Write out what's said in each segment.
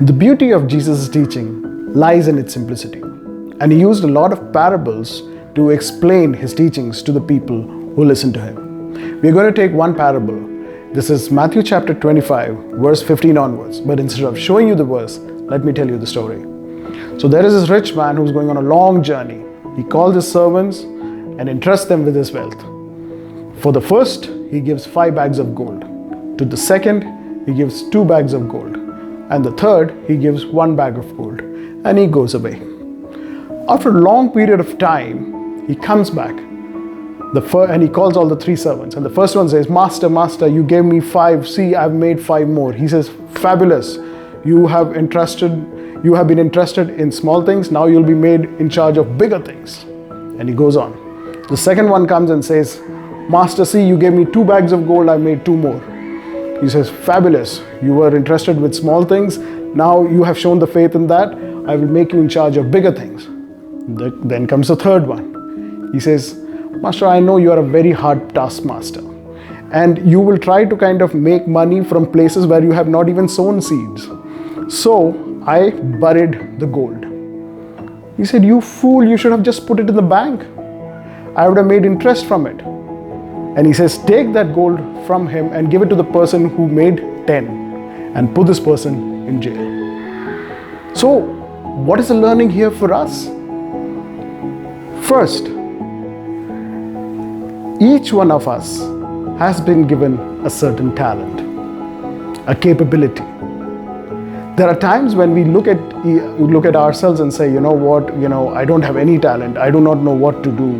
The beauty of Jesus' teaching lies in its simplicity, and he used a lot of parables to explain his teachings to the people who listen to him. We're going to take one parable. This is Matthew chapter 25, verse 15 onwards. But instead of showing you the verse, let me tell you the story. So there is this rich man who's going on a long journey. He calls his servants and entrusts them with his wealth. For the first, he gives 5 bags of gold. To the second, he gives 2 bags of gold. And the third, he gives 1 bag of gold. And he goes away. After a long period of time, he comes back. And he calls all the 3 servants. And the first one says, Master, you gave me 5. See, I've made 5 more. He says, fabulous. You have been entrusted in small things. Now you'll be made in charge of bigger things. And he goes on. The second one comes and says, Master, see, you gave me 2 bags of gold. I made 2 more. He says, fabulous. You were entrusted with small things. Now you have shown the faith in that. I will make you in charge of bigger things. Then comes the third one. He says, Master, I know you are a very hard taskmaster, and you will try to kind of make money from places where you have not even sown seeds. So I buried the gold. He said, you fool, you should have just put it in the bank. I would have made interest from it. And he says, take that gold from him and give it to the person who made 10 and put this person in jail. So what is the learning here for us? First, each one of us has been given a certain talent, a capability. There are times when we look at ourselves and say, you know what, I don't have any talent. I do not know what to do.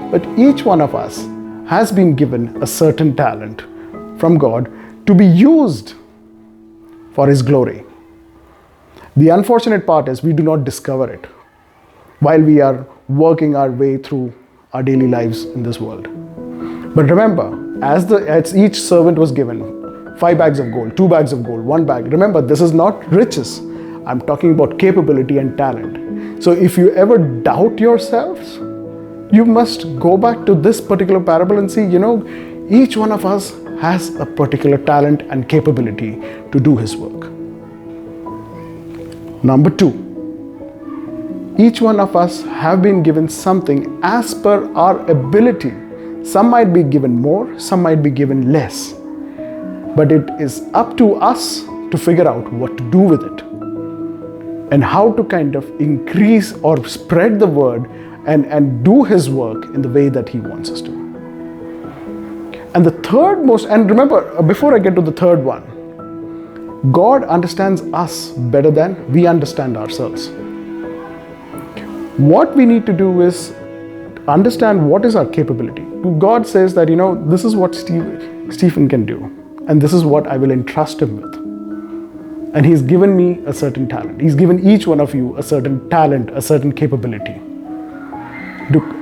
But each one of us has been given a certain talent from God to be used for His glory. The unfortunate part is we do not discover it while we are working our way through our daily lives in this world. But remember, as each servant was given 5 bags of gold, 2 bags of gold, 1 bag. Remember, this is not riches. I'm talking about capability and talent. So if you ever doubt yourselves, you must go back to this particular parable and see, each one of us has a particular talent and capability to do His work. Number 2, each one of us have been given something as per our ability. Some might be given more, some might be given less. But it is up to us to figure out what to do with it and how to kind of increase or spread the word and do His work in the way that He wants us to. And the third most, and remember, before I get to the third one, God understands us better than we understand ourselves. What we need to do is understand what is our capability. God says that, this is what Stephen can do, and this is what I will entrust him with. And He's given me a certain talent. He's given each one of you a certain talent, a certain capability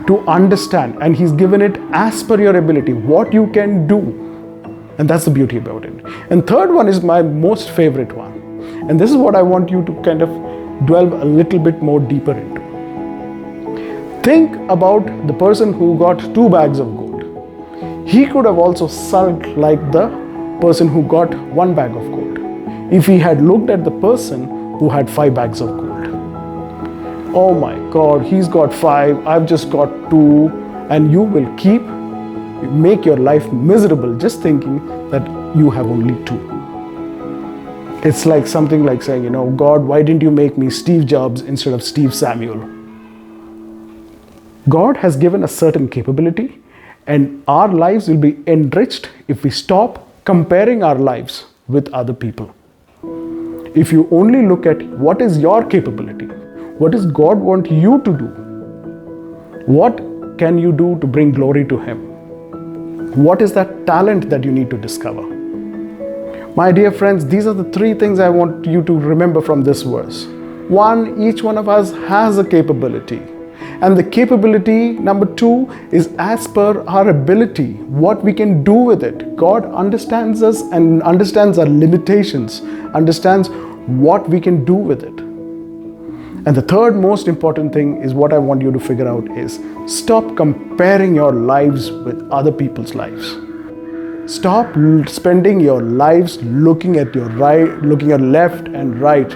to understand, and He's given it as per your ability, what you can do. And that's the beauty about it. And third one is my most favorite one. And this is what I want you to kind of delve a little bit more deeper into. Think about the person who got 2 bags of gold. He could have also sulked like the person who got 1 bag of gold if he had looked at the person who had 5 bags of gold. Oh my God, he's got 5, I've just got 2, and you will make your life miserable just thinking that you have only 2. It's like something like saying, God, why didn't you make me Steve Jobs instead of Steve Samuel? God has given a certain capability, and our lives will be enriched if we stop comparing our lives with other people. If you only look at what is your capability, what does God want you to do? What can you do to bring glory to Him? What is that talent that you need to discover? My dear friends, these are the 3 things I want you to remember from this verse. 1, each one of us has a capability. And the capability, number 2, is as per our ability, what we can do with it. God understands us and understands our limitations, understands what we can do with it. And the third most important thing is what I want you to figure out is stop comparing your lives with other people's lives. Stop spending your lives looking at your left and right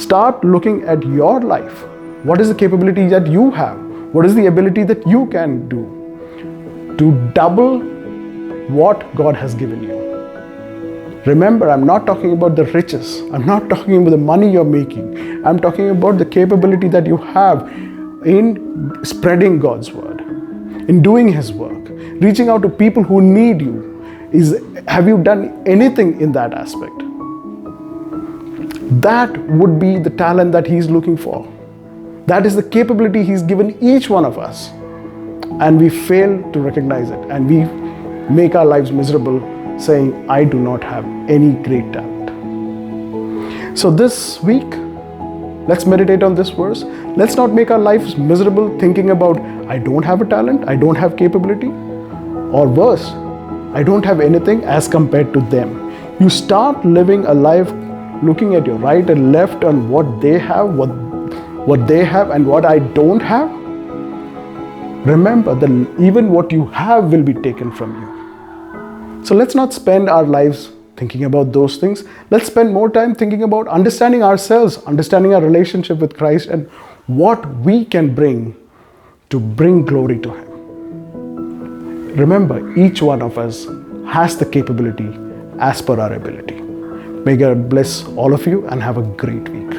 Start looking at your life. What is the capability that you have? What is the ability that you can do to double what God has given you? Remember, I'm not talking about the riches. I'm not talking about the money you're making. I'm talking about the capability that you have in spreading God's word, in doing His work, reaching out to people who need you. Have you done anything in that aspect? That would be the talent that He's looking for. That is the capability He's given each one of us. And we fail to recognize it. And we make our lives miserable, saying, I do not have any great talent. So this week, let's meditate on this verse. Let's not make our lives miserable thinking about, I don't have a talent, I don't have capability. Or worse, I don't have anything as compared to them. You start living a life looking at your right and left on what they have, what they have and what I don't have. Remember that even what you have will be taken from you. So let's not spend our lives thinking about those things. Let's spend more time thinking about understanding ourselves, understanding our relationship with Christ and what we can bring to bring glory to Him. Remember, each one of us has the capability as per our ability. May God bless all of you and have a great week.